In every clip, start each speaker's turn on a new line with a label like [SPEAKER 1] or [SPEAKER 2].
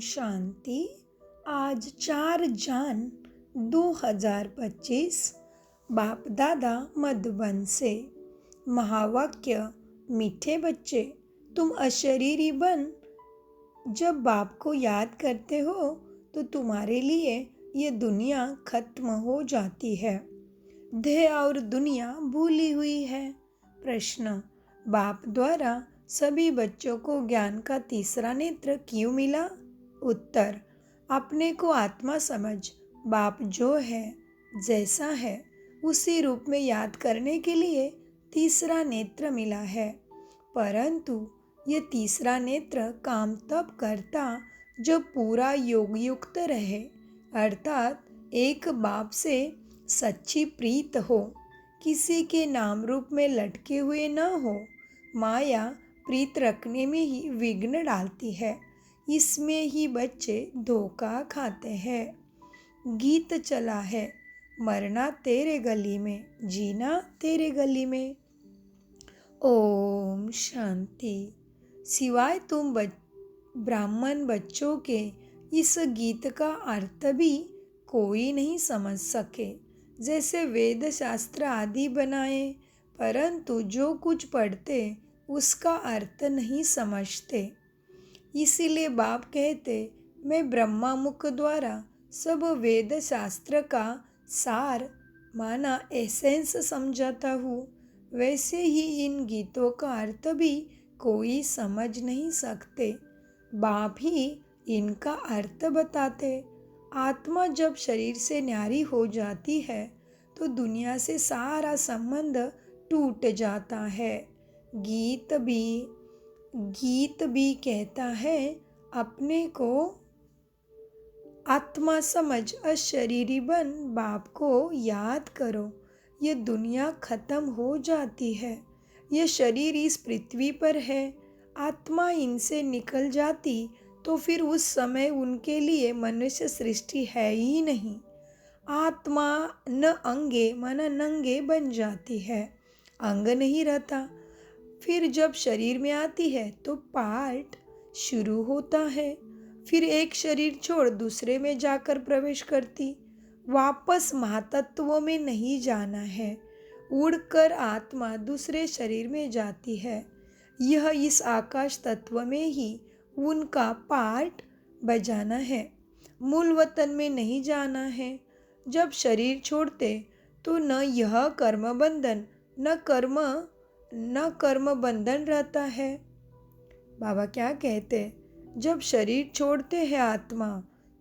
[SPEAKER 1] शांति। आज 4 जन 2025 बाप दादा मधुबन से महावाक्य। मीठे बच्चे, तुम अशरीरी बन जब बाप को याद करते हो तो तुम्हारे लिए ये दुनिया खत्म हो जाती है। देह और दुनिया भूली हुई है। प्रश्न, बाप द्वारा सभी बच्चों को ज्ञान का तीसरा नेत्र क्यों मिला? उत्तर, अपने को आत्मा समझ बाप जो है जैसा है उसी रूप में याद करने के लिए तीसरा नेत्र मिला है। परंतु ये तीसरा नेत्र काम तब करता जब पूरा योग युक्त रहे, अर्थात एक बाप से सच्ची प्रीत हो, किसी के नाम रूप में लटके हुए न हो। माया प्रीत रखने में ही विघ्न डालती है, इसमें ही बच्चे धोखा खाते हैं। गीत चला है, मरना तेरे गली में, जीना तेरे गली में। ओम शांति। सिवाय तुम ब्राह्मण बच्चों के इस गीत का अर्थ भी कोई नहीं समझ सके। जैसे वेद शास्त्र आदि बनाए, परंतु जो कुछ पढ़ते उसका अर्थ नहीं समझते। इसीलिए बाप कहते, मैं ब्रह्मा मुख द्वारा सब वेद शास्त्र का सार माना एसेंस समझाता हूँ, वैसे ही इन गीतों का अर्थ भी कोई समझ नहीं सकते। बाप ही इनका अर्थ बताते। आत्मा जब शरीर से न्यारी हो जाती है तो दुनिया से सारा संबंध टूट जाता है। गीत भी कहता है, अपने को आत्मा समझ अशरीरी बन बाप को याद करो। ये दुनिया खत्म हो जाती है। ये शरीर इस पृथ्वी पर है। आत्मा इनसे निकल जाती तो फिर उस समय उनके लिए मनुष्य सृष्टि है ही नहीं। आत्मा न अंगे मन नंगे बन जाती है, अंग नहीं रहता। फिर जब शरीर में आती है तो पार्ट शुरू होता है। फिर एक शरीर छोड़ दूसरे में जाकर प्रवेश करती। वापस महातत्वों में नहीं जाना है, उड़कर आत्मा दूसरे शरीर में जाती है। यह इस आकाश तत्व में ही उनका पार्ट बजाना है, मूल वतन में नहीं जाना है। जब शरीर छोड़ते तो न यह कर्म बंधन न कर्म बंधन रहता है। बाबा क्या कहते, जब शरीर छोड़ते हैं आत्मा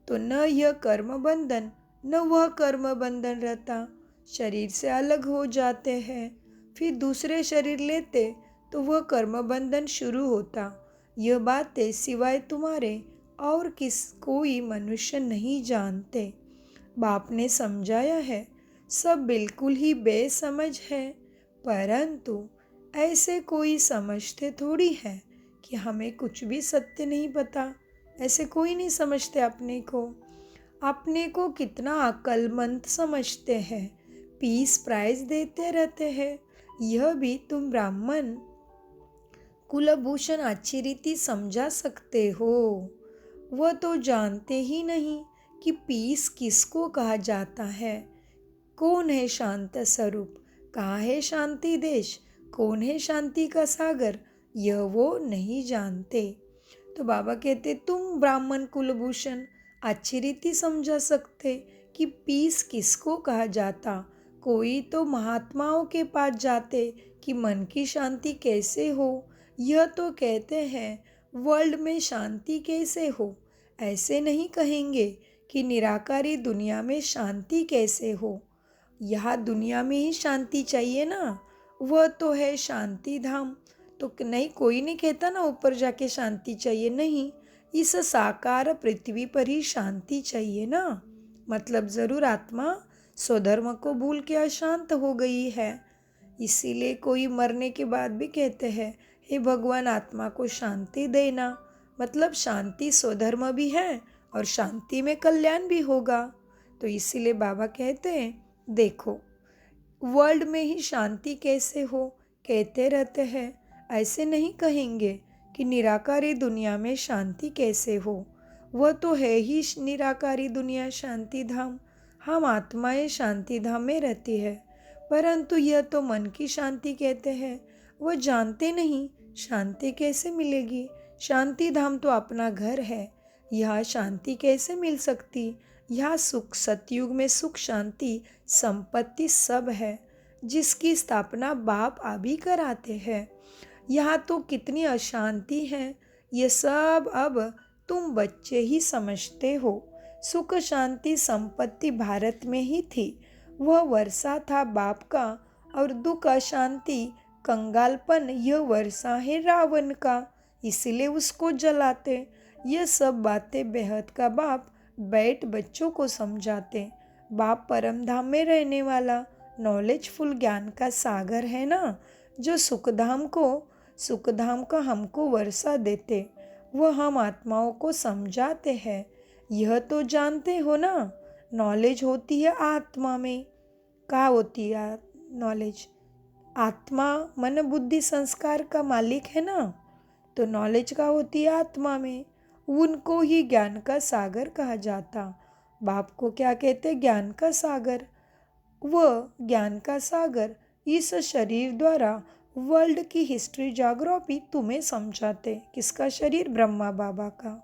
[SPEAKER 1] तो न यह कर्म बंधन न वह कर्म बंधन रहता। शरीर से अलग हो जाते हैं, फिर दूसरे शरीर लेते तो वह कर्म बंधन शुरू होता। यह बातें सिवाय तुम्हारे और कोई मनुष्य नहीं जानते। बाप ने समझाया है, सब बिल्कुल ही बेसमझ है, परंतु ऐसे कोई समझते थोड़ी है कि हमें कुछ भी सत्य नहीं पता। ऐसे कोई नहीं समझते अपने को कितना अक्लमंद समझते हैं, पीस प्राइज देते रहते हैं। यह भी तुम ब्राह्मण कुलभूषण अच्छी रीति समझा सकते हो। वह तो जानते ही नहीं कि पीस किसको कहा जाता है, कौन है शांत स्वरूप, कहाँ है शांति देश, कौन है शांति का सागर, यह वो नहीं जानते। तो बाबा कहते, तुम ब्राह्मण कुलभूषण अच्छी रीति समझा सकते कि पीस किसको कहा जाता। कोई तो महात्माओं के पास जाते कि मन की शांति कैसे हो। यह तो कहते हैं वर्ल्ड में शांति कैसे हो, ऐसे नहीं कहेंगे कि निराकारी दुनिया में शांति कैसे हो। यहाँ दुनिया में ही शांति चाहिए ना, वह तो है शांति धाम। तो नहीं, कोई नहीं कहता ना ऊपर जाके शांति चाहिए, नहीं, इस साकार पृथ्वी पर ही शांति चाहिए ना। मतलब ज़रूर आत्मा स्वधर्म को भूल के अशांत हो गई है। इसीलिए कोई मरने के बाद भी कहते हैं, हे भगवान आत्मा को शांति देना। मतलब शांति स्वधर्म भी है और शांति में कल्याण भी होगा। तो इसीलिए बाबा कहते हैं, देखो वर्ल्ड में ही शांति कैसे हो कहते रहते हैं, ऐसे नहीं कहेंगे कि निराकारी दुनिया में शांति कैसे हो। वह तो है ही निराकारी दुनिया शांति धाम। हम आत्माएं शांति धाम में रहती है, परंतु यह तो मन की शांति कहते हैं। वह जानते नहीं शांति कैसे मिलेगी। शांति धाम तो अपना घर है, यहाँ शांति कैसे मिल सकती। यहाँ सुख, सतयुग में सुख, शांति, संपत्ति सब है, जिसकी स्थापना बाप अभी कराते हैं। यहाँ तो कितनी अशांति है, ये सब अब तुम बच्चे ही समझते हो। सुख, शांति, संपत्ति भारत में ही थी, वह वर्षा था बाप का, और दुख, अशांति, कंगालपन यह वर्षा है रावण का, इसलिए उसको जलाते। ये सब बातें बेहद का बाप बैठ बच्चों को समझाते। बाप परम धाम में रहने वाला नॉलेजफुल ज्ञान का सागर है ना, जो सुखधाम का हमको वर्षा देते, वह हम आत्माओं को समझाते हैं। यह तो जानते हो ना, नॉलेज होती है आत्मा में। क्या होती है नॉलेज? आत्मा मन बुद्धि संस्कार का मालिक है ना, तो नॉलेज का होती है आत्मा में। उनको ही ज्ञान का सागर कहा जाता। बाप को क्या कहते? ज्ञान का सागर। वह ज्ञान का सागर इस शरीर द्वारा वर्ल्ड की हिस्ट्री, ज्योग्राफी तुम्हें समझाते। किसका शरीर? ब्रह्मा बाबा का।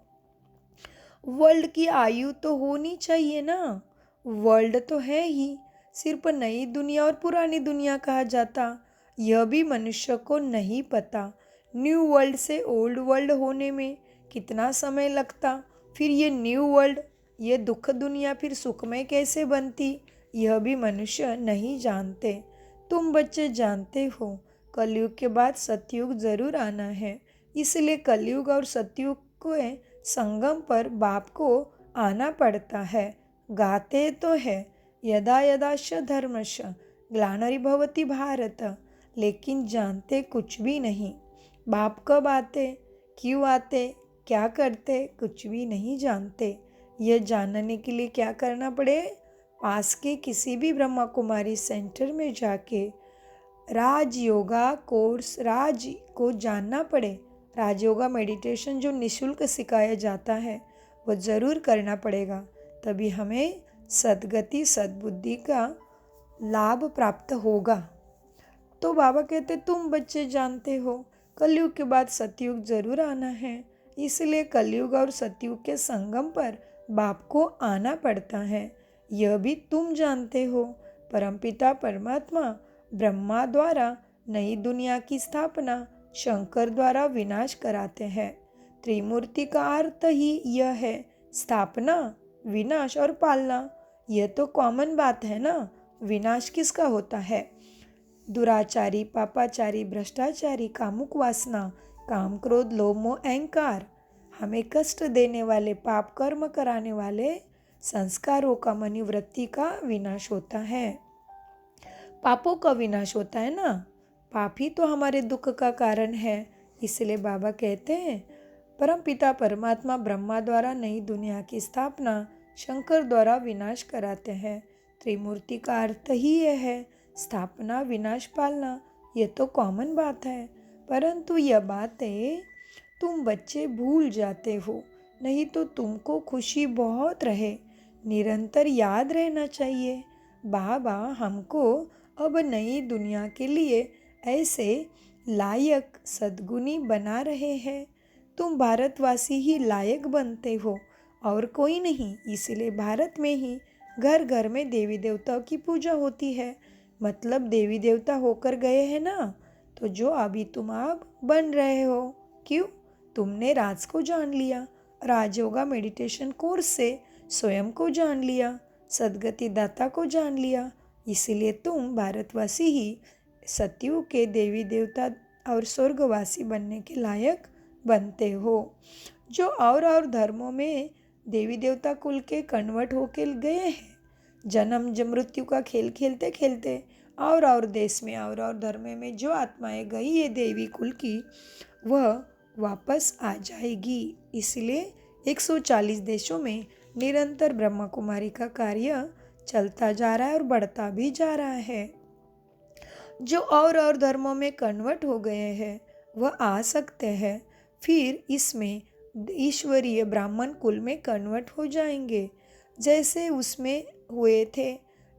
[SPEAKER 1] वर्ल्ड की आयु तो होनी चाहिए ना, वर्ल्ड तो है ही, सिर्फ नई दुनिया और पुरानी दुनिया कहा जाता, यह भी मनुष्य को नहीं पता। न्यू वर्ल्ड से ओल्ड वर्ल्ड होने में कितना समय लगता, फिर ये न्यू वर्ल्ड, ये दुख दुनिया फिर सुखमय कैसे बनती, यह भी मनुष्य नहीं जानते। तुम बच्चे जानते हो, कलयुग के बाद सतयुग जरूर आना है, इसलिए कलयुग और सतयुग के संगम पर बाप को आना पड़ता है। गाते तो है यदा यदाश धर्मश ग्लानिर्भवति भारत, लेकिन जानते कुछ भी नहीं। बाप कब आते, क्यों आते, क्या करते, कुछ भी नहीं जानते। यह जानने के लिए क्या करना पड़े? पास के किसी भी ब्रह्मा कुमारी सेंटर में जाके राजयोगा कोर्स, राज को जानना पड़े। राजयोगा मेडिटेशन जो निशुल्क सिखाया जाता है, वो ज़रूर करना पड़ेगा, तभी हमें सद्गति, सद्बुद्धि का लाभ प्राप्त होगा। तो बाबा कहते तुम बच्चे जानते हो, कलयुग के बाद सतयुग जरूर आना है, इसलिए कलयुग और सतयुग के संगम पर बाप को आना पड़ता है। यह भी तुम जानते हो, परमपिता परमात्मा ब्रह्मा द्वारा नई दुनिया की स्थापना, शंकर द्वारा विनाश कराते हैं। त्रिमूर्ति का अर्थ ही यह है, स्थापना, विनाश और पालना। यह तो कॉमन बात है ना। विनाश किसका होता है? दुराचारी, पापाचारी, भ्रष्टाचारी, कामुक वासना, काम, क्रोध, लोभ, मोह, अहंकार, हमें कष्ट देने वाले, पाप कर्म कराने वाले संस्कारों का, मनोवृत्ति का विनाश होता है। पापों का विनाश होता है ना, पाप ही तो हमारे दुख का कारण है। इसलिए बाबा कहते हैं परमपिता परमात्मा ब्रह्मा द्वारा नई दुनिया की स्थापना, शंकर द्वारा विनाश कराते हैं। त्रिमूर्ति का अर्थ ही यह है, स्थापना, विनाश, पालना। ये तो कॉमन बात है, परंतु यह बातें तुम बच्चे भूल जाते हो, नहीं तो तुमको खुशी बहुत रहे। निरंतर याद रहना चाहिए, बाबा हमको अब नई दुनिया के लिए ऐसे लायक सद्गुणी बना रहे हैं। तुम भारतवासी ही लायक बनते हो और कोई नहीं। इसलिए भारत में ही घर घर में देवी देवताओं की पूजा होती है, मतलब देवी देवता होकर गए हैं ना, तो जो अभी तुम आप बन रहे हो। क्यों? तुमने राज को जान लिया, राजयोगा मेडिटेशन कोर्स से स्वयं को जान लिया, सद्गति दाता को जान लिया, इसीलिए तुम भारतवासी ही सतयुग के देवी देवता और स्वर्गवासी बनने के लायक बनते हो। जो और धर्मों में देवी देवता कुल के कन्वर्ट होके गए हैं, जन्म मृत्यु का खेल खेलते खेलते और देश में और धर्म में जो आत्माएं गई है देवी कुल की, वह वापस आ जाएगी। इसलिए 140 देशों में निरंतर ब्रह्मा कुमारी का कार्य चलता जा रहा है और बढ़ता भी जा रहा है। जो और धर्मों में कन्वर्ट हो गए हैं वह आ सकते हैं, फिर इसमें ईश्वरीय ब्राह्मण कुल में कन्वर्ट हो जाएंगे जैसे उसमें हुए थे।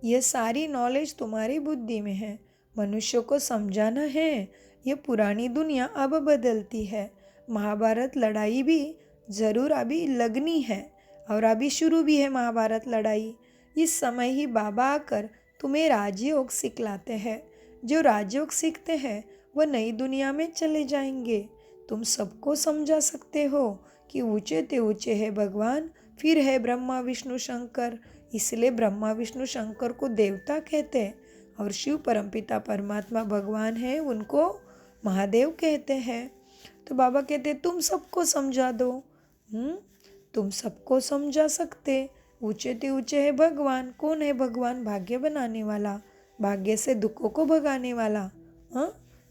[SPEAKER 1] यह सारी नॉलेज तुम्हारी बुद्धि में है, मनुष्य को समझाना है। यह पुरानी दुनिया अब बदलती है। महाभारत लड़ाई भी जरूर अभी लगनी है और अभी शुरू भी है महाभारत लड़ाई। इस समय ही बाबा आकर तुम्हें राजयोग सिखलाते हैं। जो राजयोग सीखते हैं वह नई दुनिया में चले जाएंगे। तुम सबको समझा सकते हो कि ऊंचे ते ऊंचे है भगवान, फिर है ब्रह्मा विष्णु शंकर। इसलिए ब्रह्मा विष्णु शंकर को देवता कहते हैं और शिव परमपिता परमात्मा भगवान है, उनको महादेव कहते हैं। तो बाबा कहते तुम सबको समझा दो। तुम सबको समझा सकते। ऊंचे ते ऊंचे है भगवान। कौन है भगवान? भाग्य बनाने वाला, भाग्य से दुखों को भगाने वाला।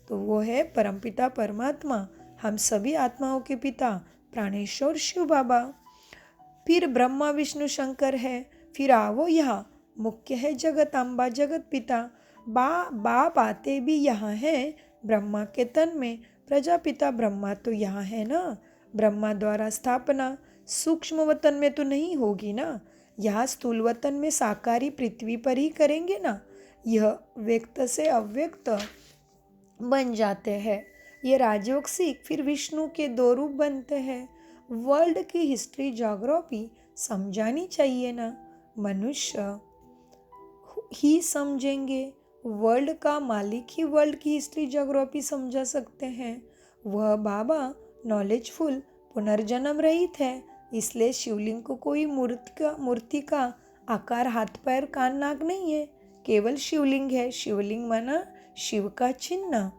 [SPEAKER 1] तो वो है परमपिता परमात्मा, हम सभी आत्माओं के पिता प्राणेश्वर शिव बाबा। फिर ब्रह्मा विष्णु शंकर है। फिर आओ यहाँ मुख्य है जगत अम्बा जगत पिता। बाप आते भी यहाँ है ब्रह्मा के तन में। प्रजापिता ब्रह्मा तो यहाँ है ना। ब्रह्मा द्वारा स्थापना सूक्ष्म वतन में तो नहीं होगी ना, यहाँ स्थूल वतन में साकारी पृथ्वी पर ही करेंगे ना। यह व्यक्त से अव्यक्त बन जाते हैं। ये राजयोग सीख फिर विष्णु के दो रूप बनते हैं। वर्ल्ड की हिस्ट्री ज्योग्राफी समझानी चाहिए ना, मनुष्य ही समझेंगे। वर्ल्ड का मालिक ही वर्ल्ड की हिस्ट्री ज्योग्राफी समझा सकते हैं। वह बाबा नॉलेजफुल पुनर्जन्म रहित है, इसलिए शिवलिंग को कोई मूर्ति का आकार, हाथ पैर कान नाक नहीं है, केवल शिवलिंग है। शिवलिंग माना शिव का चिन्ह।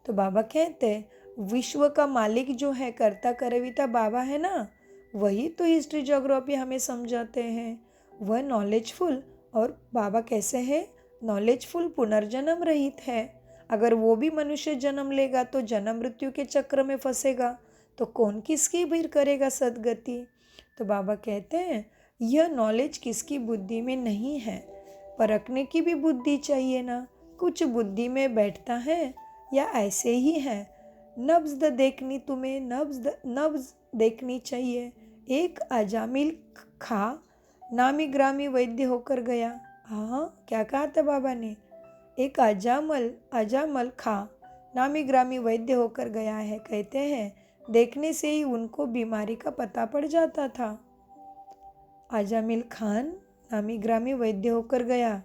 [SPEAKER 1] तो बाबा कहते हैं विश्व का मालिक जो है, कर्ता करविता बाबा है ना, वही तो हिस्ट्री ज्योग्राफी हमें समझाते हैं। वह नॉलेजफुल, और बाबा कैसे है? नॉलेजफुल पुनर्जन्म रहित है। अगर वो भी मनुष्य जन्म लेगा तो जन्म मृत्यु के चक्र में फंसेगा, तो कौन किसकी भी करेगा सदगति। तो बाबा कहते हैं यह नॉलेज किसकी बुद्धि में नहीं है, परखने की भी बुद्धि चाहिए ना। कुछ बुद्धि में बैठता है या ऐसे ही है। नब्ज देखनी, तुम्हें नब्ज देखनी चाहिए। एक अजामिल खा नामी ग्रामी वैद्य होकर गया। हाँ, क्या कहा था बाबा ने? एक अजामल खा नामी ग्रामी वैद्य होकर गया है। कहते हैं देखने से ही उनको बीमारी का पता पड़ जाता था। अजामिल खान नामी ग्रामी वैद्य होकर गया,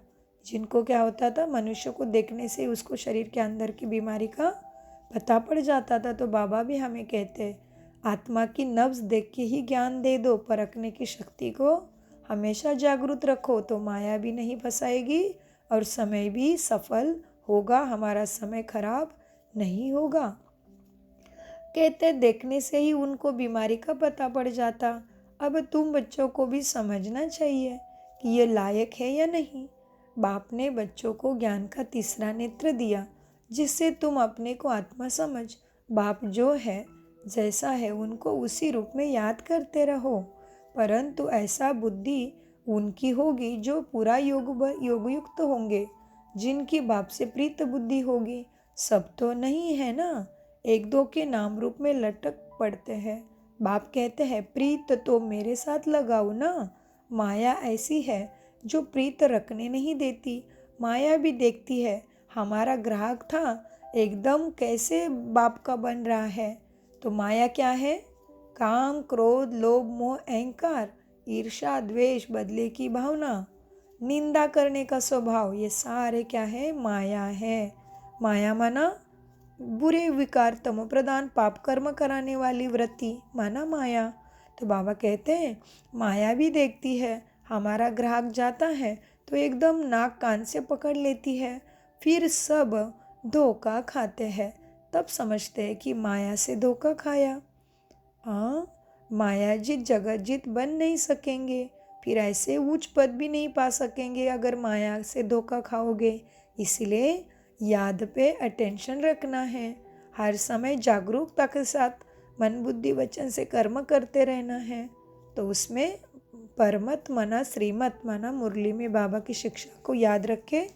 [SPEAKER 1] जिनको क्या होता था? मनुष्य को देखने से उसको शरीर के अंदर की बीमारी का पता पड़ जाता था। तो बाबा भी हमें कहते आत्मा की नब्ज देख के ही ज्ञान दे दो। परखने की शक्ति को हमेशा जागरूक रखो, तो माया भी नहीं फंसाएगी और समय भी सफल होगा, हमारा समय खराब नहीं होगा। कहते देखने से ही उनको बीमारी का पता पड़ जाता। अब तुम बच्चों को भी समझना चाहिए कि ये लायक है या नहीं। बाप ने बच्चों को ज्ञान का तीसरा नेत्र दिया, जिससे तुम अपने को आत्मा समझ। बाप जो है जैसा है उनको उसी रूप में याद करते रहो, परंतु ऐसा बुद्धि उनकी होगी जो पूरा योगयुक्त होंगे, जिनकी बाप से प्रीत बुद्धि होगी। सब तो नहीं है ना, एक दो के नाम रूप में लटक पड़ते हैं। बाप कहते हैं प्रीत तो मेरे साथ लगाओ ना। माया ऐसी है जो प्रीत रखने नहीं देती। माया भी देखती है हमारा ग्राहक था, एकदम कैसे बाप का बन रहा है। तो माया क्या है? काम, क्रोध, लोभ, मोह, अहंकार, ईर्ष्या, द्वेष, बदले की भावना, निंदा करने का स्वभाव, ये सारे क्या है? माया है। माया माना बुरे विकार, तमो प्रदान, पाप कर्म कराने वाली वृत्ति माना माया। तो बाबा कहते हैं माया भी देखती है, हमारा ग्राहक जाता है तो एकदम नाक कान से पकड़ लेती है, फिर सब धोखा खाते हैं। तब समझते हैं कि माया से धोखा खाया। हाँ, माया जीत जगत जीत बन नहीं सकेंगे, फिर ऐसे उच्च पद भी नहीं पा सकेंगे अगर माया से धोखा खाओगे। इसलिए याद पे अटेंशन रखना है, हर समय जागरूकता के साथ मन बुद्धि वचन से कर्म करते रहना है। तो उसमें परमत मना श्रीमत मना मुरली में बाबा की शिक्षा को याद रखे,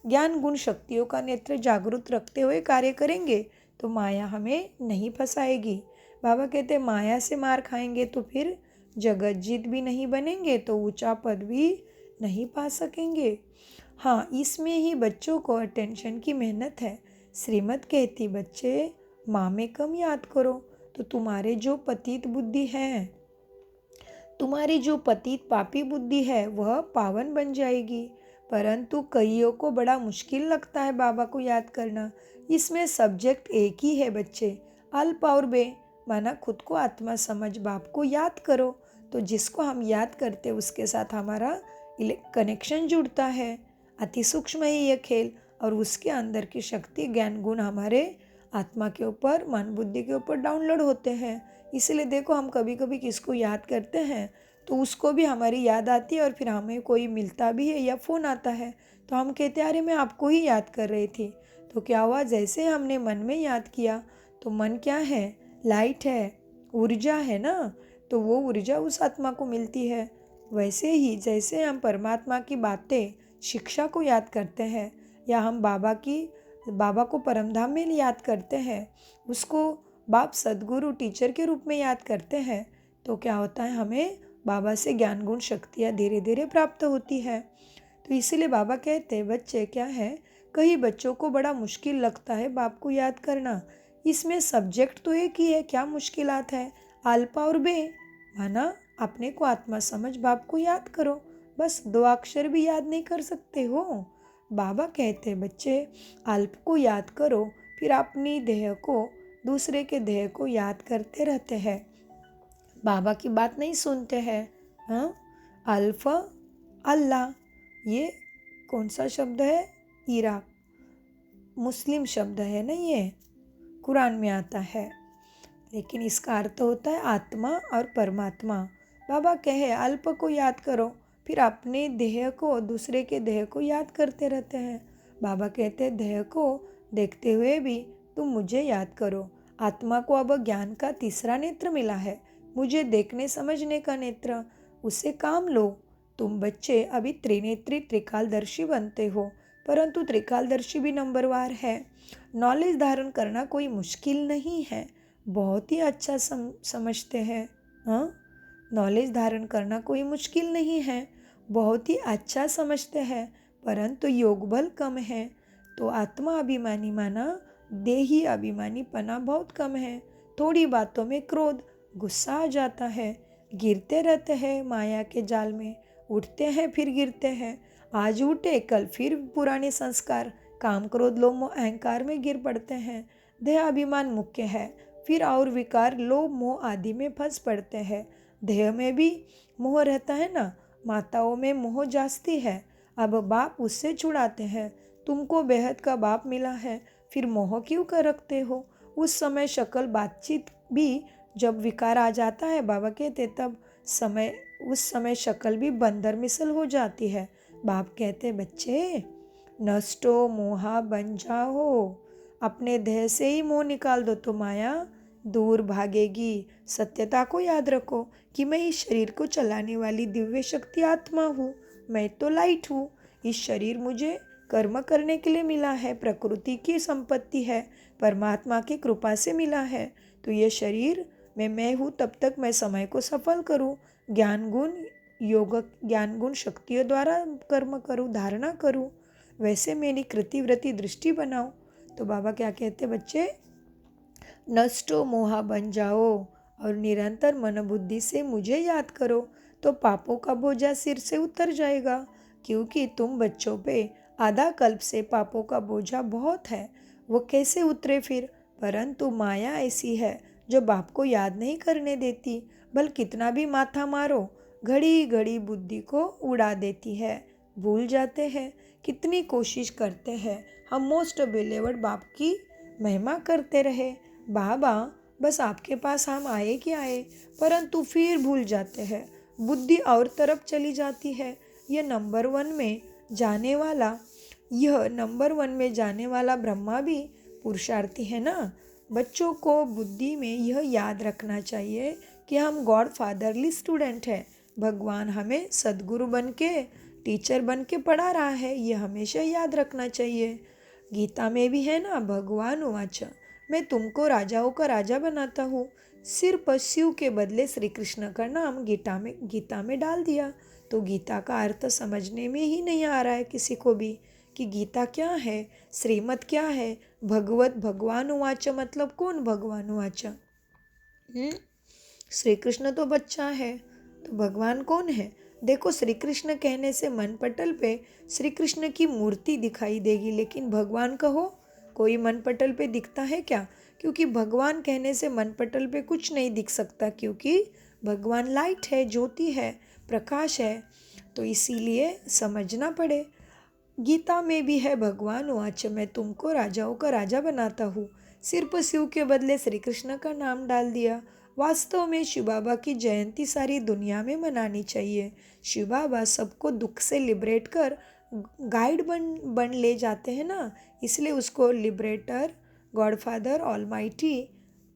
[SPEAKER 1] ज्ञान गुण शक्तियों का नेत्र जागरूक रखते हुए कार्य करेंगे तो माया हमें नहीं फंसाएगी। बाबा कहते माया से मार खाएंगे तो फिर जगत जीत भी नहीं बनेंगे, तो ऊंचा पद भी नहीं पा सकेंगे। हाँ, इसमें ही बच्चों को अटेंशन की मेहनत है। श्रीमत कहती बच्चे माँ में कम याद करो, तो तुम्हारे जो पतित बुद्धि है, तुम्हारी जो पतित पापी बुद्धि है वह पावन बन जाएगी। परंतु कईयों को बड़ा मुश्किल लगता है बाबा को याद करना। इसमें सब्जेक्ट एक ही है बच्चे, अल्प और बे, माना खुद को आत्मा समझ बाप को याद करो। तो जिसको हम याद करते उसके साथ हमारा कनेक्शन जुड़ता है। अति सूक्ष्म है यह खेल, और उसके अंदर की शक्ति ज्ञान गुण हमारे आत्मा के ऊपर, मन बुद्धि के ऊपर डाउनलोड होते हैं। इसलिए देखो, हम कभी कभी किसको याद करते हैं तो उसको भी हमारी याद आती है, और फिर हमें कोई मिलता भी है या फ़ोन आता है तो हम कहते हैं अरे मैं आपको ही याद कर रही थी। तो क्या हुआ, जैसे हमने मन में याद किया, तो मन क्या है, लाइट है, ऊर्जा है ना, तो वो ऊर्जा उस आत्मा को मिलती है। वैसे ही जैसे हम परमात्मा की बातें, शिक्षा को याद करते हैं, या हम बाबा को परमधाम में याद करते हैं, उसको बाप सदगुरु टीचर के रूप में याद करते हैं, तो क्या होता है, हमें बाबा से ज्ञान गुण शक्तियाँ धीरे धीरे प्राप्त होती है। तो इसीलिए बाबा कहते हैं बच्चे क्या है, कई बच्चों को बड़ा मुश्किल लगता है बाप को याद करना। इसमें सब्जेक्ट तो एक ही है, क्या मुश्किलात है, अल्पा और बे, माना अपने को आत्मा समझ बाप को याद करो। बस 2 अक्षर भी याद नहीं कर सकते हो। बाबा कहते हैं बच्चे अल्प को याद करो, फिर अपनी देह को, दूसरे के देह को याद करते रहते हैं, बाबा की बात नहीं सुनते हैं। हाँ, अल्फ अल्लाह, ये कौन सा शब्द है, इराक मुस्लिम शब्द है ना, ये कुरान में आता है, लेकिन इसका अर्थ होता है आत्मा और परमात्मा। बाबा कहे अल्प को याद करो, फिर अपने देह को, दूसरे के देह को याद करते रहते हैं। बाबा कहते हैं देह को देखते हुए भी तुम मुझे याद करो। आत्मा को अब ज्ञान का तीसरा नेत्र मिला है, मुझे देखने समझने का नेत्र, उससे काम लो। तुम बच्चे अभी त्रिनेत्री त्रिकालदर्शी बनते हो, परंतु त्रिकालदर्शी भी नंबरवार है। नॉलेज धारण करना कोई मुश्किल नहीं है, बहुत ही अच्छा समझते हैं। हाँ, नॉलेज धारण करना कोई मुश्किल नहीं है, बहुत ही अच्छा समझते हैं, परंतु योग बल कम है। तो आत्मा अभिमानी माना देही अभिमानी पना बहुत कम है। थोड़ी बातों में क्रोध, गुस्सा आ जाता है, गिरते रहते हैं माया के जाल में, उठते हैं फिर गिरते हैं, आज उठे कल फिर पुराने संस्कार, काम क्रोध लोभ मोह अहंकार में गिर पड़ते हैं। देह अभिमान मुख्य है, फिर और विकार लोभ मोह आदि में फंस पड़ते हैं। देह में भी मोह रहता है ना, माताओं में मोह जास्ती है, अब बाप उससे छुड़ाते हैं। तुमको बेहद का बाप मिला है, फिर मोह क्यों कर रखते हो। उस समय शक्ल बातचीत भी जब विकार आ जाता है, बाबा कहते तब उस समय शक्ल भी बंदर मिसल हो जाती है। बाप कहते बच्चे नष्टो मोहा बन जाओ, अपने देह से ही मोह निकाल दो तो माया दूर भागेगी। सत्यता को याद रखो कि मैं इस शरीर को चलाने वाली दिव्य शक्ति आत्मा हूँ, मैं तो लाइट हूँ। इस शरीर मुझे कर्म करने के लिए मिला है, प्रकृति की संपत्ति है, परमात्मा की कृपा से मिला है। तो ये शरीर में मैं हूँ, तब तक मैं समय को सफल करूँ, ज्ञान गुण योग ज्ञान गुण शक्तियों द्वारा कर्म करूँ, धारणा करूँ, वैसे मेरी कृतिवृत्ति दृष्टि बनाओ। तो बाबा क्या कहते बच्चे, नष्टो मोहा बन जाओ और निरंतर मन बुद्धि से मुझे याद करो, तो पापों का बोझा सिर से उतर जाएगा। क्योंकि तुम बच्चों पे आधा कल्प से पापों का बोझा बहुत है, वो कैसे उतरे फिर। परंतु माया ऐसी है जो बाप को याद नहीं करने देती, बल कितना भी माथा मारो घड़ी घड़ी बुद्धि को उड़ा देती है, भूल जाते हैं। कितनी कोशिश करते हैं हम मोस्ट बिलीवर्ड बाप की महिमा करते रहे, बाबा बस आपके पास हम आए कि आए, परंतु फिर भूल जाते हैं, बुद्धि और तरफ चली जाती है। यह नंबर 1 में जाने वाला ब्रह्मा भी पुरुषार्थी है ना। बच्चों को बुद्धि में यह याद रखना चाहिए कि हम गॉड फादरली स्टूडेंट हैं, भगवान हमें सदगुरु बन के, टीचर बन के पढ़ा रहा है, यह हमेशा याद रखना चाहिए। गीता में भी है ना, भगवान वाचा, मैं तुमको राजाओं का राजा बनाता हूँ, सिर्फ शिव के बदले श्री कृष्ण का नाम गीता में डाल दिया। तो गीता का अर्थ समझने में ही नहीं आ रहा है किसी को भी कि गीता क्या है, श्रीमत क्या है। भगवत भगवान उवाच मतलब कौन भगवान उवाच? श्री कृष्ण तो बच्चा है, तो भगवान कौन है? देखो, श्री कृष्ण कहने से मन पटल पे श्री कृष्ण की मूर्ति दिखाई देगी, लेकिन भगवान कहो कोई मन पटल पे दिखता है क्या? क्योंकि भगवान कहने से मन पटल पे कुछ नहीं दिख सकता, क्योंकि भगवान लाइट है, ज्योति है, प्रकाश है। तो इसीलिए समझना पड़े। गीता में भी है भगवान वाच, मैं तुमको राजाओं का राजा बनाता हूँ। सिर्फ शिव के बदले श्री कृष्ण का नाम डाल दिया। वास्तव में शिव बाबा की जयंती सारी दुनिया में मनानी चाहिए। शिव बाबा सबको दुख से लिबरेट कर गाइड बन ले जाते हैं ना, इसलिए उसको लिबरेटर, गॉडफादर, ऑलमाइटी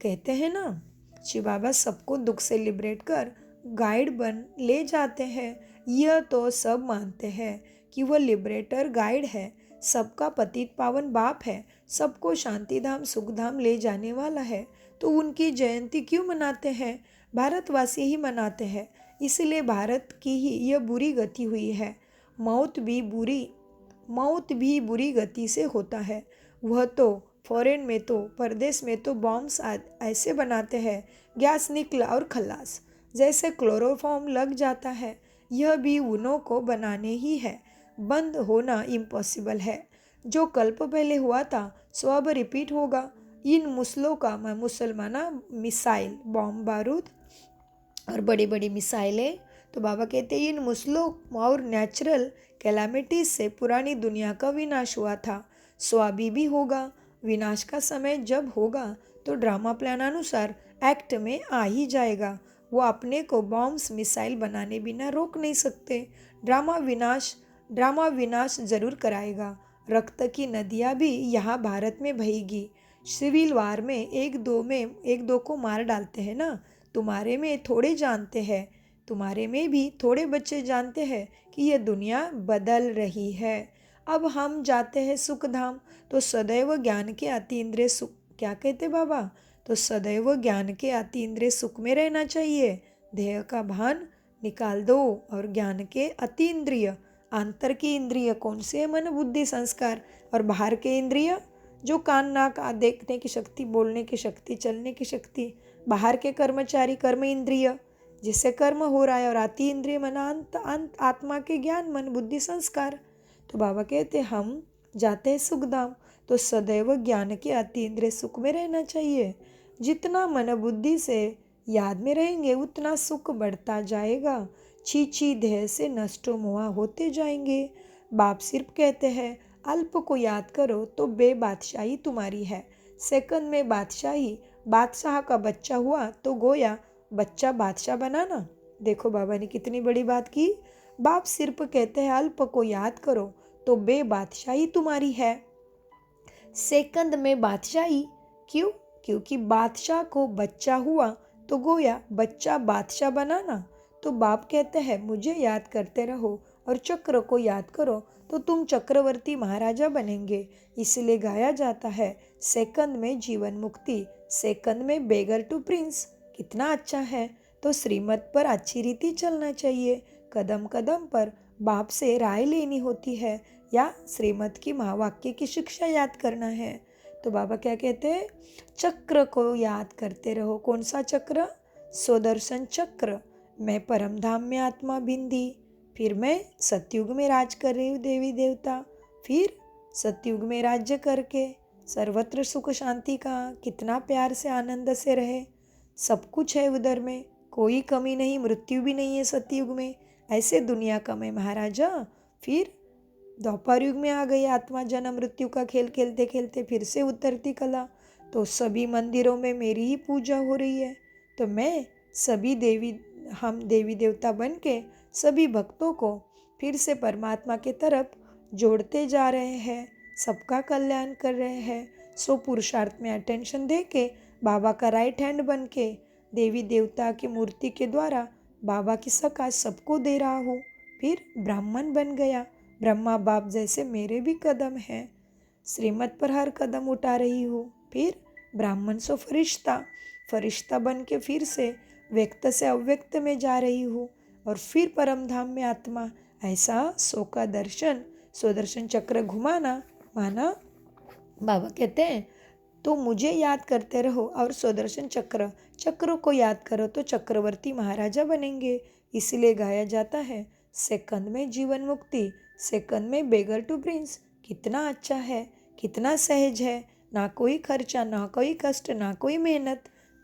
[SPEAKER 1] कहते हैं ना। शिव बाबा सबको दुख से लिबरेट कर गाइड बन ले जाते हैं। यह तो सब मानते हैं कि वह लिबरेटर गाइड है, सबका पतित पावन बाप है, सबको शांतिधाम सुखधाम ले जाने वाला है। तो उनकी जयंती क्यों मनाते हैं? भारतवासी ही मनाते हैं, इसलिए भारत की ही यह बुरी गति हुई है। मौत भी बुरी गति से होता है। वह तो फॉरेन में तो परदेश में तो बॉम्ब्स ऐसे बनाते हैं, गैस निकला और खल्लास, जैसे क्लोरोफॉर्म लग जाता है। यह भी उन्हों को बनाने ही है, बंद होना इम्पॉसिबल है। जो कल्प पहले हुआ था सो अब रिपीट होगा। इन मुसलों का मुसलमाना मिसाइल, बॉम्ब बारूद और बड़ी बड़ी मिसाइलें, तो बाबा कहते हैं इन मुसलों और नेचुरल कैलामिटीज से पुरानी दुनिया का विनाश हुआ था, सो अभी भी होगा। विनाश का समय जब होगा तो ड्रामा प्लान अनुसार एक्ट में आ ही जाएगा। वो अपने को बॉम्ब्स मिसाइल बनाने बिना रोक नहीं सकते। ड्रामा विनाश जरूर कराएगा। रक्त की नदियाँ भी यहाँ भारत में बहेगी। सिविल वार में एक दो को मार डालते हैं ना। तुम्हारे में थोड़े जानते हैं, तुम्हारे में भी थोड़े बच्चे जानते हैं कि यह दुनिया बदल रही है। अब हम जाते हैं सुख धाम, तो सदैव ज्ञान के अतीन्द्रिय सुख, क्या कहते बाबा? तो सदैव ज्ञान के अतीन्द्रिय सुख में रहना चाहिए। ध्येय का भान निकाल दो और ज्ञान के अतीन्द्रिय, अंतर की इंद्रिय कौन से है? मन बुद्धि संस्कार। और बाहर के इंद्रिय जो कान नाक देखने की शक्ति, बोलने की शक्ति, चलने की शक्ति। बाहर के कर्मचारी कर्म इंद्रिय, जिससे कर्म हो रहा है, और अति इंद्रिय मन अंत आत्मा के ज्ञान, मन बुद्धि संस्कार। तो बाबा कहते हम जाते हैं सुखधाम, तो सदैव ज्ञान के अतीन्द्रिय सुख में रहना चाहिए। जितना मन बुद्धि से याद में रहेंगे उतना सुख बढ़ता जाएगा। छी देह से नष्ट मोहा होते जाएंगे। बाप सिर्फ कहते हैं अल्प को याद करो तो बेबादशाही तुम्हारी है। सेकंड में बादशाही, बादशाह का बच्चा हुआ तो गोया बच्चा बादशाह बनाना। देखो बाबा ने कितनी बड़ी बात की। बाप सिर्फ कहते हैं अल्प को याद करो तो बेबादशाही तुम्हारी है। सेकंड में बादशाही, क्यों? क्योंकि बादशाह को बच्चा हुआ तो गोया बच्चा बादशाह बनाना। तो बाप कहते हैं मुझे याद करते रहो और चक्र को याद करो तो तुम चक्रवर्ती महाराजा बनेंगे। इसलिए गाया जाता है सेकंड में जीवन मुक्ति, सेकंड में बेगर टू प्रिंस। कितना अच्छा है। तो श्रीमत पर अच्छी रीति चलना चाहिए। कदम कदम पर बाप से राय लेनी होती है या श्रीमत की महावाक्य की शिक्षा याद करना है। तो बाबा क्या कहते हैं? चक्र को याद करते रहो। कौन सा चक्र? स्वदर्शन चक्र। मैं परम धाम में आत्मा बिंदी, फिर मैं सतयुग में राज कर रही हूँ देवी देवता, फिर सतयुग में राज्य करके सर्वत्र सुख शांति का, कितना प्यार से आनंद से रहे। सब कुछ है उधर में, कोई कमी नहीं, मृत्यु भी नहीं है सतयुग में। ऐसे दुनिया का मैं महाराजा। फिर द्वापर युग में आ गई आत्मा, जन्म मृत्यु का खेल खेलते खेलते फिर से उतरती कला। तो सभी मंदिरों में मेरी ही पूजा हो रही है। तो मैं हम देवी देवता बन के सभी भक्तों को फिर से परमात्मा के तरफ जोड़ते जा रहे हैं, सबका कल्याण कर रहे हैं। सो पुरुषार्थ में अटेंशन दे के बाबा का राइट हैंड बन के देवी देवता की मूर्ति के द्वारा बाबा की सकाश सबको दे रहा हूँ। फिर ब्राह्मण बन गया। ब्रह्मा बाप जैसे मेरे भी कदम हैं, श्रीमत पर हर कदम उठा रही हूँ। फिर ब्राह्मण सो फरिश्ता, फरिश्ता बन के फिर से व्यक्त से अव्यक्त में जा रही हूँ और फिर परम धाम में आत्मा। ऐसा सो का दर्शन, सुदर्शन चक्र घुमाना माना। बाबा कहते हैं तो मुझे याद करते रहो और सुदर्शन चक्र को याद करो तो चक्रवर्ती महाराजा बनेंगे। इसलिए गाया जाता है, सेकंड में जीवन मुक्ति, सेकंड में बेगर टू प्रिंस। कितना अच्छा है, कितना सहज है, ना कोई खर्चा, ना कोई कष्ट, ना कोई मेहनत।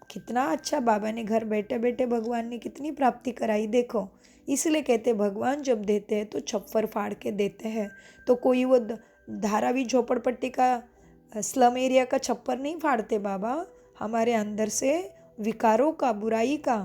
[SPEAKER 1] कितना अच्छा बाबा ने घर बैठे बैठे भगवान ने कितनी प्राप्ति कराई देखो। इसलिए कहते भगवान जब देते हैं तो छप्पर फाड़ के देते हैं। तो कोई वो धारावी झोपड़पट्टी का स्लम एरिया का छप्पर नहीं फाड़ते बाबा। हमारे अंदर से विकारों का, बुराई का,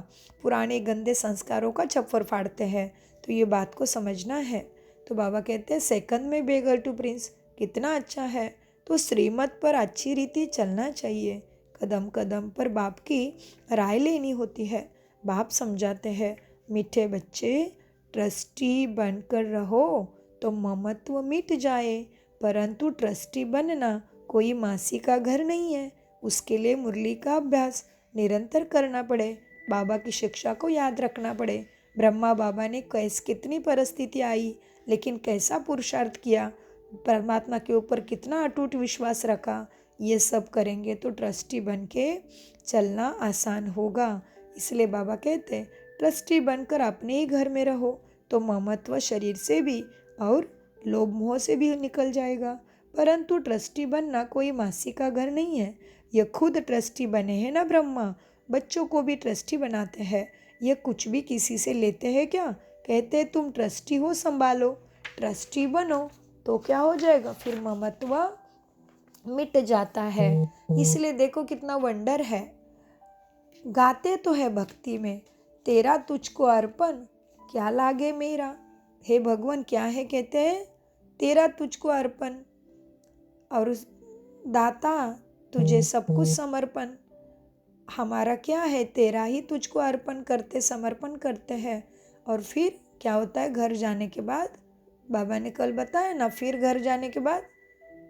[SPEAKER 1] पुराने गंदे संस्कारों का छप्पर फाड़ते हैं। तो ये बात को समझना है। तो बाबा कहते हैं सेकंड में बेगर टू प्रिंस। कितना अच्छा है। तो श्रीमत पर अच्छी रीति चलना चाहिए। कदम कदम पर बाप की राय लेनी होती है। बाप समझाते हैं, मीठे बच्चे ट्रस्टी बनकर रहो तो ममत्व मिट जाए, परंतु ट्रस्टी बनना कोई मासी का घर नहीं है। उसके लिए मुरली का अभ्यास निरंतर करना पड़े, बाबा की शिक्षा को याद रखना पड़े। ब्रह्मा बाबा ने कितनी परिस्थिति आई, लेकिन कैसा पुरुषार्थ किया, परमात्मा के ऊपर कितना अटूट विश्वास रखा। ये सब करेंगे तो ट्रस्टी बन के चलना आसान होगा। इसलिए बाबा कहते ट्रस्टी बनकर अपने ही घर में रहो तो ममत्व शरीर से भी और लोभ मोह से भी निकल जाएगा। परंतु ट्रस्टी बनना कोई मासी का घर नहीं है। ये खुद ट्रस्टी बने हैं ना ब्रह्मा, बच्चों को भी ट्रस्टी बनाते हैं। ये कुछ भी किसी से लेते हैं क्या? कहते तुम ट्रस्टी हो, संभालो, ट्रस्टी बनो तो क्या हो जाएगा, फिर ममत्व मिट जाता है। इसलिए देखो कितना वंडर है। गाते तो है भक्ति में, तेरा तुझको अर्पण क्या लागे मेरा। हे भगवान क्या है, कहते हैं तेरा तुझको अर्पण, और दाता तुझे सब कुछ समर्पण। हमारा क्या है, तेरा ही तुझको अर्पण करते, समर्पण करते हैं। और फिर क्या होता है, घर जाने के बाद, बाबा ने कल बताया ना, फिर घर जाने के बाद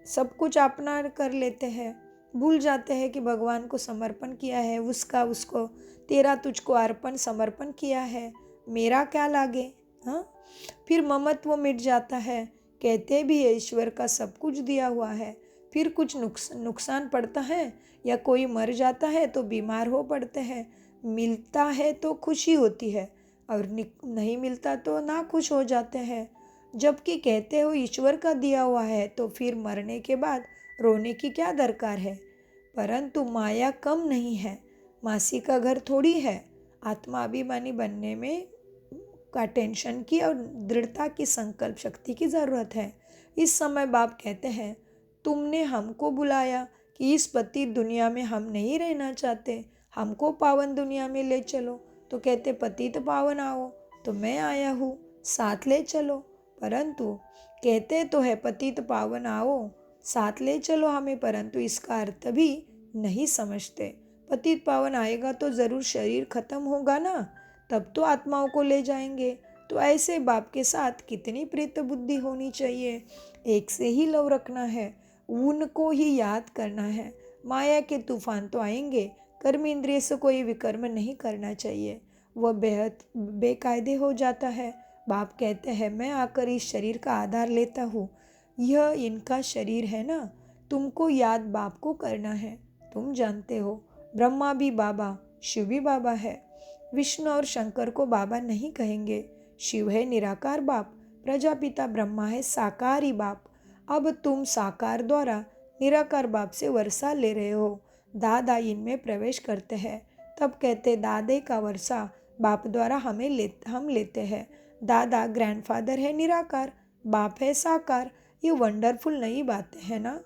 [SPEAKER 1] सब कुछ अपना कर लेते हैं, भूल जाते हैं कि भगवान को समर्पण किया है, उसको तेरा तुझको अर्पण समर्पण किया है, मेरा क्या लागे। हाँ, फिर ममत्व मिट जाता है। कहते भी है ईश्वर का सब कुछ दिया हुआ है, फिर कुछ नुकसान पड़ता है या कोई मर जाता है तो बीमार हो पड़ते हैं, मिलता है तो खुशी होती है और नहीं मिलता तो ना खुश हो जाते हैं। जबकि कहते हो ईश्वर का दिया हुआ है तो फिर मरने के बाद रोने की क्या दरकार है। परंतु माया कम नहीं है, मासी का घर थोड़ी है। आत्माभिमानी बनने में का टेंशन की और दृढ़ता की संकल्प शक्ति की ज़रूरत है। इस समय बाप कहते हैं तुमने हमको बुलाया कि इस पतित दुनिया में हम नहीं रहना चाहते, हमको पावन दुनिया में ले चलो। तो कहते पतित पावन आओ, तो मैं आया हूँ, साथ ले चलो। परंतु कहते तो है पतित पावन आओ, साथ ले चलो हमें, परंतु इसका अर्थ भी नहीं समझते। पतित पावन आएगा तो ज़रूर शरीर खत्म होगा ना, तब तो आत्माओं को ले जाएंगे। तो ऐसे बाप के साथ कितनी प्रीत बुद्धि होनी चाहिए। एक से ही लव रखना है, उनको ही याद करना है। माया के तूफान तो आएंगे, कर्म इंद्रिय से कोई विकर्म नहीं करना चाहिए, वह बेहद बेकायदे हो जाता है। बाप कहते हैं मैं आकर इस शरीर का आधार लेता हूँ, यह इनका शरीर है ना, तुमको याद बाप को करना है। तुम जानते हो ब्रह्मा भी बाबा, शिव भी बाबा है। विष्णु और शंकर को बाबा नहीं कहेंगे। शिव है निराकार बाप, प्रजापिता ब्रह्मा है साकारी बाप। अब तुम साकार द्वारा निराकार बाप से वर्षा ले रहे हो, दादा इनमें प्रवेश करते हैं। तब कहते दादे का वर्षा बाप द्वारा हम लेते हैं। दादा ग्रैंडफादर है निराकार, बाप है साकार। ये वंडरफुल नई बातें हैं ना।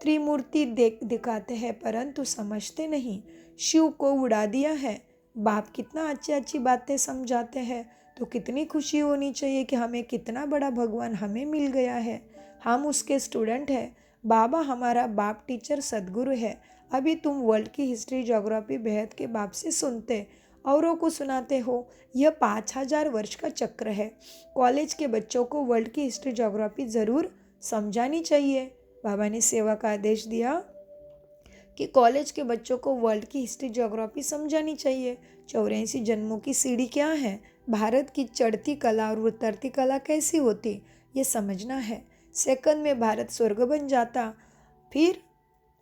[SPEAKER 1] त्रिमूर्ति दिखाते हैं परंतु समझते नहीं। शिव को उड़ा दिया है, बाप कितना अच्छी अच्छी बातें समझाते हैं। तो कितनी खुशी होनी चाहिए कि हमें कितना बड़ा भगवान हमें मिल गया है, हम उसके स्टूडेंट हैं। बाबा हमारा बाप टीचर सदगुरु है। अभी तुम वर्ल्ड की हिस्ट्री ज्योग्राफी बेहद के बाप से सुनते, औरों को सुनाते हो। यह 5000 वर्ष का चक्र है। कॉलेज के बच्चों को वर्ल्ड की हिस्ट्री ज्योग्राफी ज़रूर समझानी चाहिए। बाबा ने सेवा का आदेश दिया कि कॉलेज के बच्चों को वर्ल्ड की हिस्ट्री ज्योग्राफी समझानी चाहिए। 84 जन्मों की सीढ़ी क्या है, भारत की चढ़ती कला और उतरती कला कैसी होती, ये समझना है। सेकंड में भारत स्वर्ग बन जाता, फिर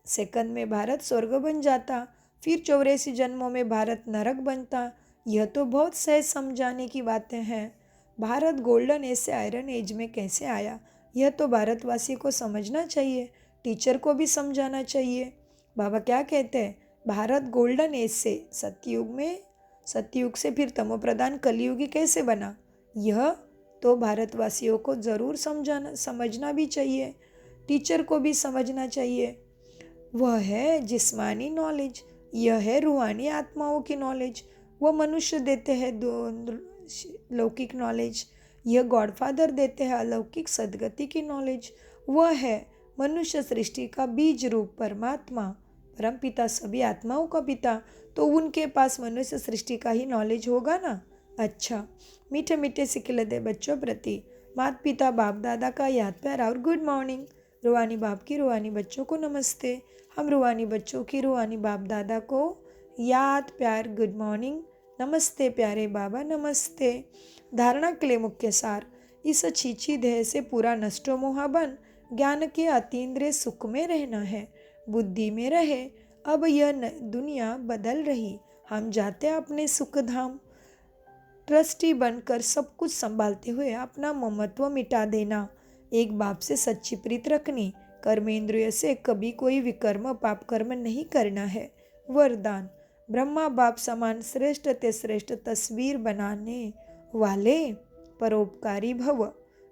[SPEAKER 1] सेकंड में भारत स्वर्ग बन जाता, फिर 84 जन्मों में भारत नरक बनता। यह तो बहुत सहज समझाने की बातें हैं। भारत गोल्डन एज से आयरन एज में कैसे आया, यह तो भारतवासी को समझना चाहिए, टीचर को भी समझाना चाहिए। बाबा क्या कहते हैं, भारत गोल्डन एज से सतयुग से फिर तमोप्रधान कलयुगी कैसे बना, यह तो भारतवासियों को ज़रूर समझना भी चाहिए, टीचर को भी समझना चाहिए। वह है जिस्मानी नॉलेज, यह है रूहानी आत्माओं की नॉलेज। वह मनुष्य देते हैं लौकिक नॉलेज, यह गॉडफादर देते हैं अलौकिक सदगति की नॉलेज। वह है मनुष्य सृष्टि का बीज रूप परमात्मा, परम पिता, सभी आत्माओं का पिता, तो उनके पास मनुष्य सृष्टि का ही नॉलेज होगा ना। अच्छा, मीठे मीठे सिखले दे बच्चों प्रति माता पिता बाप दादा का याद प्यार और गुड मॉर्निंग। रूहानी बाप की रूहानी बच्चों को नमस्ते। हम रूहानी बच्चों की रूहानी बाप दादा को याद प्यार गुड मॉर्निंग, नमस्ते प्यारे बाबा, नमस्ते। धारणा के लिए मुख्य सार, इस छीछी देह से पूरा नष्टो मोहाबन, ज्ञान के अतीन्द्रिय सुख में रहना है, बुद्धि में रहे। अब यह दुनिया बदल रही, हम जाते अपने सुख धाम। ट्रस्टी बनकर सब कुछ संभालते हुए अपना ममत्व मिटा देना, एक बाप से सच्ची प्रीत रखनी, कर्मेंद्रिय से कभी कोई विकर्म पाप कर्म नहीं करना है। वरदान, ब्रह्मा बाप समान श्रेष्ठ ते श्रेष्ठ तस्वीर बनाने वाले परोपकारी भव।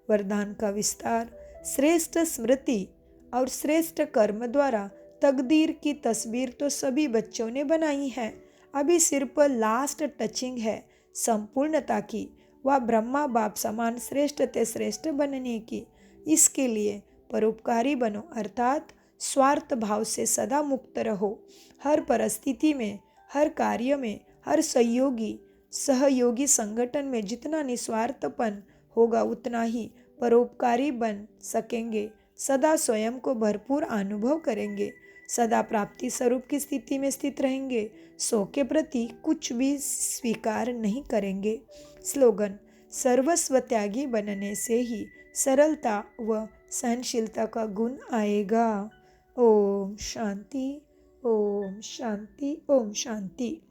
[SPEAKER 1] वरदान का विस्तार, श्रेष्ठ स्मृति और श्रेष्ठ कर्म द्वारा तकदीर की तस्वीर तो सभी बच्चों ने बनाई है, अभी सिर्फ लास्ट टचिंग है संपूर्णता की, वह ब्रह्मा बाप समान श्रेष्ठ ते श्रेष्ठ बनने की। इसके लिए परोपकारी बनो, अर्थात स्वार्थ भाव से सदा मुक्त रहो। हर परिस्थिति में, हर कार्य में, हर सहयोगी संगठन में जितना निस्वार्थपन होगा उतना ही परोपकारी बन सकेंगे। सदा स्वयं को भरपूर अनुभव करेंगे, सदा प्राप्ति स्वरूप की स्थिति में स्थित रहेंगे, सो के प्रति कुछ भी स्वीकार नहीं करेंगे। स्लोगन, सर्वस्व त्यागी बनने से ही सरलता व सहनशीलता का गुण आएगा। ओम शांति, ओम शांति, ओम शांति।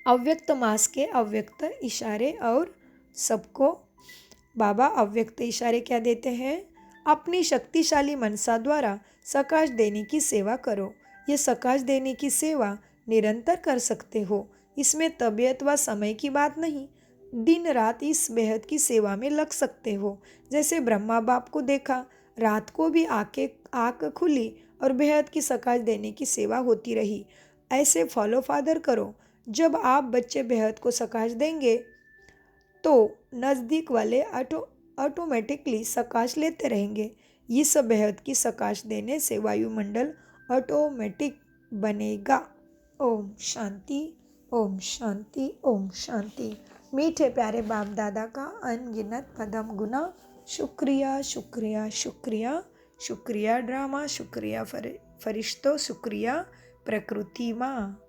[SPEAKER 1] अव्यक्त मास के अव्यक्त इशारे और सबको बाबा अव्यक्त इशारे क्या देते हैं, अपनी शक्तिशाली मनसा द्वारा सकाश देने की सेवा करो। ये सकाश देने की सेवा निरंतर कर सकते हो, इसमें तबीयत व समय की बात नहीं, दिन रात इस बेहद की सेवा में लग सकते हो। जैसे ब्रह्मा बाप को देखा, रात को भी आँख खुली और बेहद की सकाश देने की सेवा होती रही। ऐसे फॉलो फादर करो। जब आप बच्चे बेहद को सकाश देंगे तो नज़दीक वाले ऑटोमेटिकली सकाश लेते रहेंगे। इस बेहद की सकाश देने से वायुमंडल ऑटोमेटिक बनेगा। ओम शांति, ओम शांति, ओम शांति। मीठे प्यारे बाप दादा का अनगिनत पदम गुना शुक्रिया, शुक्रिया, शुक्रिया, शुक्रिया ड्रामा, शुक्रिया फरिश्तों, शुक्रिया प्रकृति माँ।